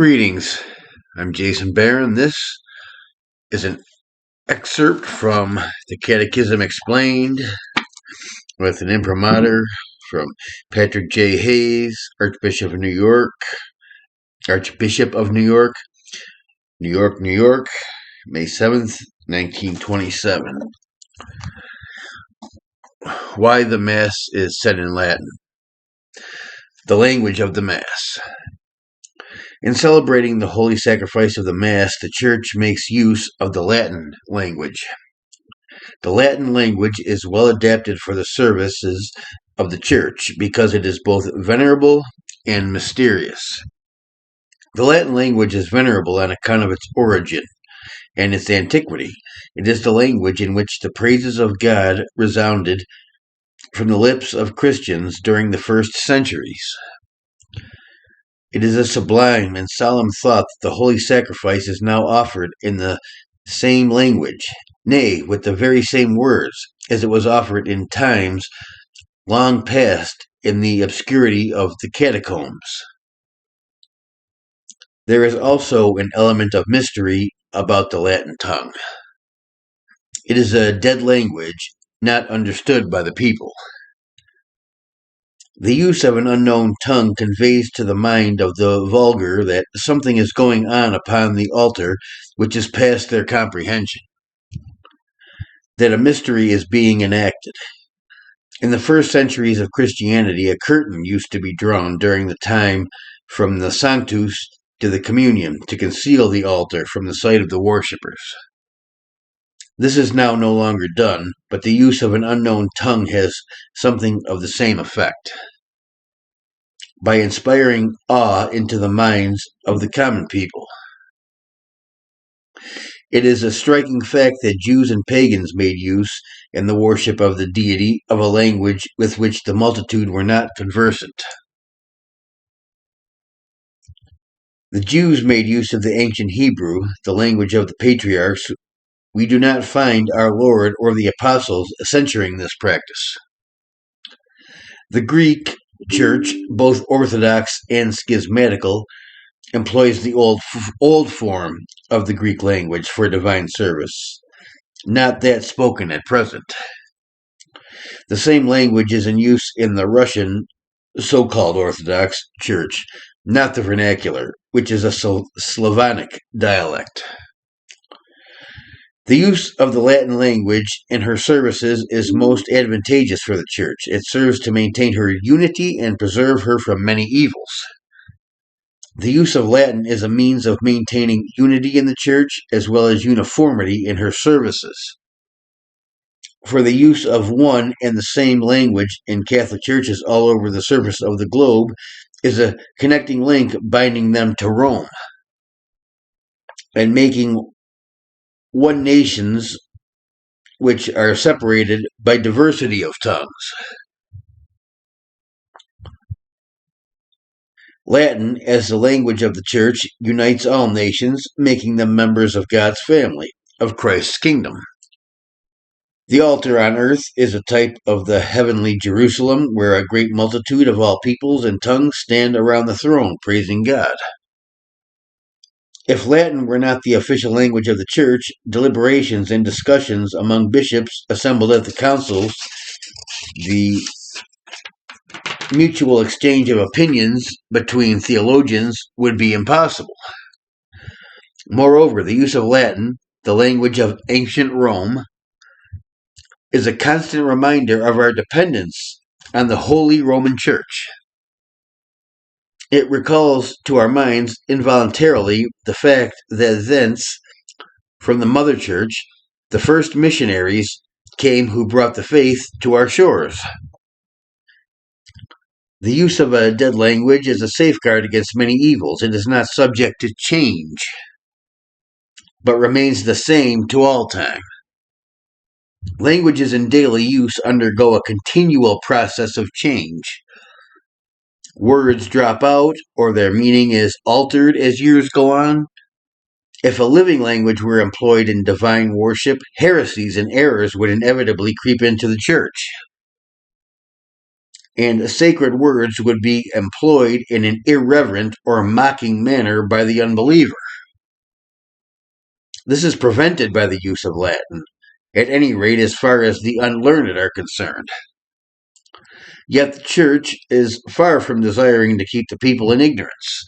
Greetings. I'm Jason Barron. This is an excerpt from the Catechism Explained with an imprimatur from Patrick J. Hayes, Archbishop of New York, New York, May 7th, 1927. Why the Mass is said in Latin. The language of the Mass. In celebrating the holy sacrifice of the Mass, the Church makes use of the Latin language. The Latin language is well adapted for the services of the Church because it is both venerable and mysterious. The Latin language is venerable on account of its origin and its antiquity. It is the language in which the praises of God resounded from the lips of Christians during the first centuries. It is a sublime and solemn thought that the holy sacrifice is now offered in the same language, nay, with the very same words, as it was offered in times long past in the obscurity of the catacombs. There is also an element of mystery about the Latin tongue. It is a dead language, not understood by the people. The use of an unknown tongue conveys to the mind of the vulgar that something is going on upon the altar which is past their comprehension, that a mystery is being enacted. In the first centuries of Christianity, a curtain used to be drawn during the time from the Sanctus to the Communion to conceal the altar from the sight of the worshippers. This is now no longer done, but the use of an unknown tongue has something of the same effect, by inspiring awe into the minds of the common people. It is a striking fact that Jews and pagans made use, in the worship of the deity, of a language with which the multitude were not conversant. The Jews made use of the ancient Hebrew, the language of the patriarchs. We do not find our Lord or the apostles censuring this practice. The Greek Church, both Orthodox and schismatical, employs the old form of the Greek language for divine service, not that spoken at present. The same language is in use in the Russian, so-called Orthodox Church, not the vernacular, which is a Slavonic dialect. The use of the Latin language in her services is most advantageous for the Church. It serves to maintain her unity and preserve her from many evils. The use of Latin is a means of maintaining unity in the Church as well as uniformity in her services. For the use of one and the same language in Catholic churches all over the surface of the globe is a connecting link binding them to Rome and making one nations which are separated by diversity of tongues. Latin, as the language of the Church, unites all nations, making them members of God's family, of Christ's kingdom. The altar on earth is a type of the heavenly Jerusalem, where a great multitude of all peoples and tongues stand around the throne, praising God. If Latin were not the official language of the Church, deliberations and discussions among bishops assembled at the councils, the mutual exchange of opinions between theologians would be impossible. Moreover, the use of Latin, the language of ancient Rome, is a constant reminder of our dependence on the Holy Roman Church. It recalls to our minds involuntarily the fact that thence, from the Mother Church, the first missionaries came who brought the faith to our shores. The use of a dead language is a safeguard against many evils. It is not subject to change, but remains the same to all time. Languages in daily use undergo a continual process of change. Words drop out, or their meaning is altered as years go on. If a living language were employed in divine worship, heresies and errors would inevitably creep into the Church. and sacred words would be employed in an irreverent or mocking manner by the unbeliever. This is prevented by the use of Latin, at any rate as far as the unlearned are concerned. Yet the Church is far from desiring to keep the people in ignorance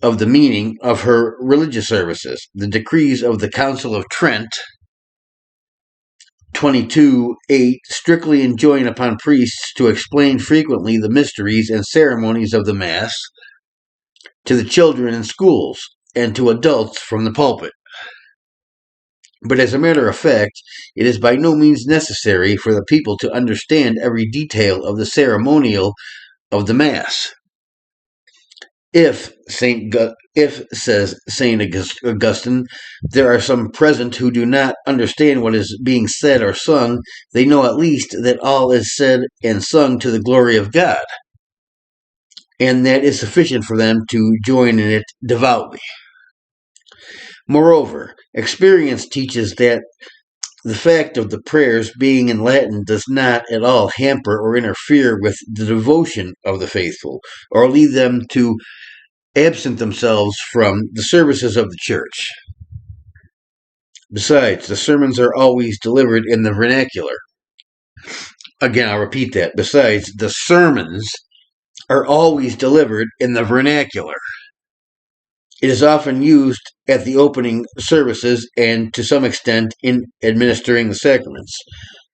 of the meaning of her religious services. The decrees of the Council of Trent 22:8 strictly enjoin upon priests to explain frequently the mysteries and ceremonies of the Mass to the children in schools and to adults from the pulpit. But as a matter of fact, it is by no means necessary for the people to understand every detail of the ceremonial of the Mass. If, says St. Augustine, there are some present who do not understand what is being said or sung, they know at least that all is said and sung to the glory of God, and that is sufficient for them to join in it devoutly. Moreover, experience teaches that the fact of the prayers being in Latin does not at all hamper or interfere with the devotion of the faithful, or lead them to absent themselves from the services of the Church. Besides, the sermons are always delivered in the vernacular. Again, I'll repeat that. Besides, the sermons are always delivered in the vernacular. It is often used at the opening services and to some extent in administering the sacraments.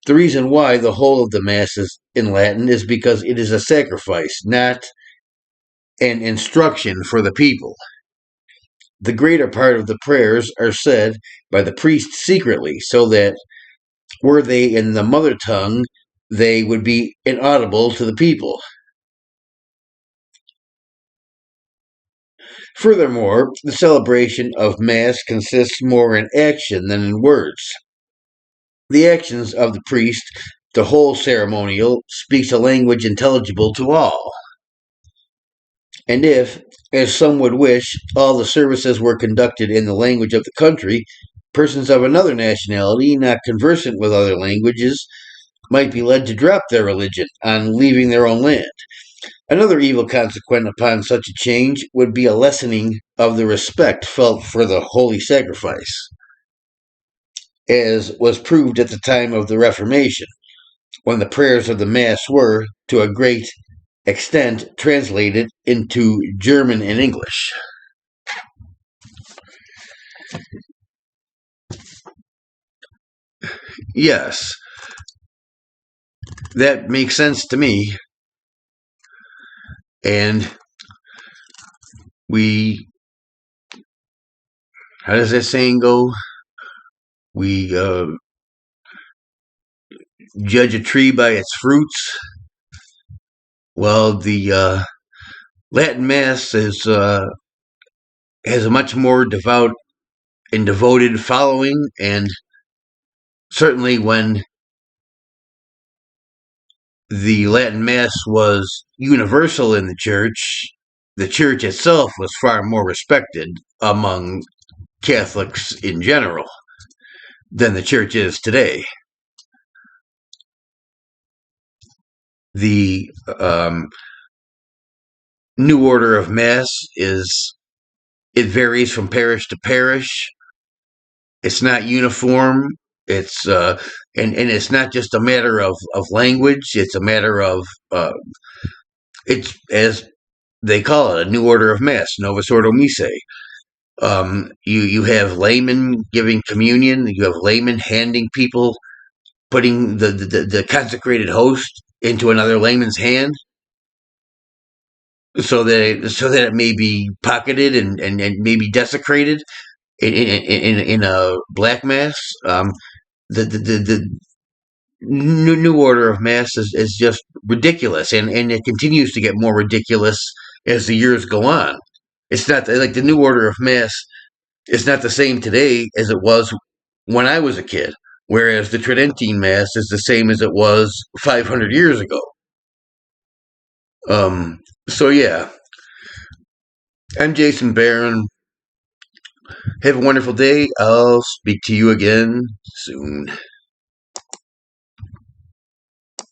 The reason why the whole of the Mass is in Latin is because it is a sacrifice, not an instruction for the people. The greater part of the prayers are said by the priest secretly, so that were they in the mother tongue, they would be inaudible to the people. Furthermore, the celebration of Mass consists more in action than in words. The actions of the priest, the whole ceremonial, speaks a language intelligible to all. And if, as some would wish, all the services were conducted in the language of the country, persons of another nationality, not conversant with other languages, might be led to drop their religion on leaving their own land. Another evil consequent upon such a change would be a lessening of the respect felt for the holy sacrifice, as was proved at the time of the Reformation, when the prayers of the Mass were, to a great extent, translated into German and English. Yes, that makes sense to me. And how does that saying go? We judge a tree by its fruits. Well, the Latin Mass has a much more devout and devoted following, and certainly when the Latin Mass was universal in the Church itself was far more respected among Catholics in general than the Church is today. The new order of Mass it varies from parish to parish. It's not uniform. It's and it's not just a matter of language. It's a matter of it's, as they call it, a new order of Mass, Novus Ordo Missae. You have laymen giving communion. You have laymen handing people, putting the consecrated host into another layman's hand, so that it may be pocketed and maybe desecrated in a black Mass. The new order of Mass is just ridiculous, and it continues to get more ridiculous as the years go on. It's not like the new order of Mass is not the same today as it was when I was a kid, whereas the Tridentine Mass is the same as it was 500 years ago. So yeah, I'm Jason Barron. Have a wonderful day. I'll speak to you again soon.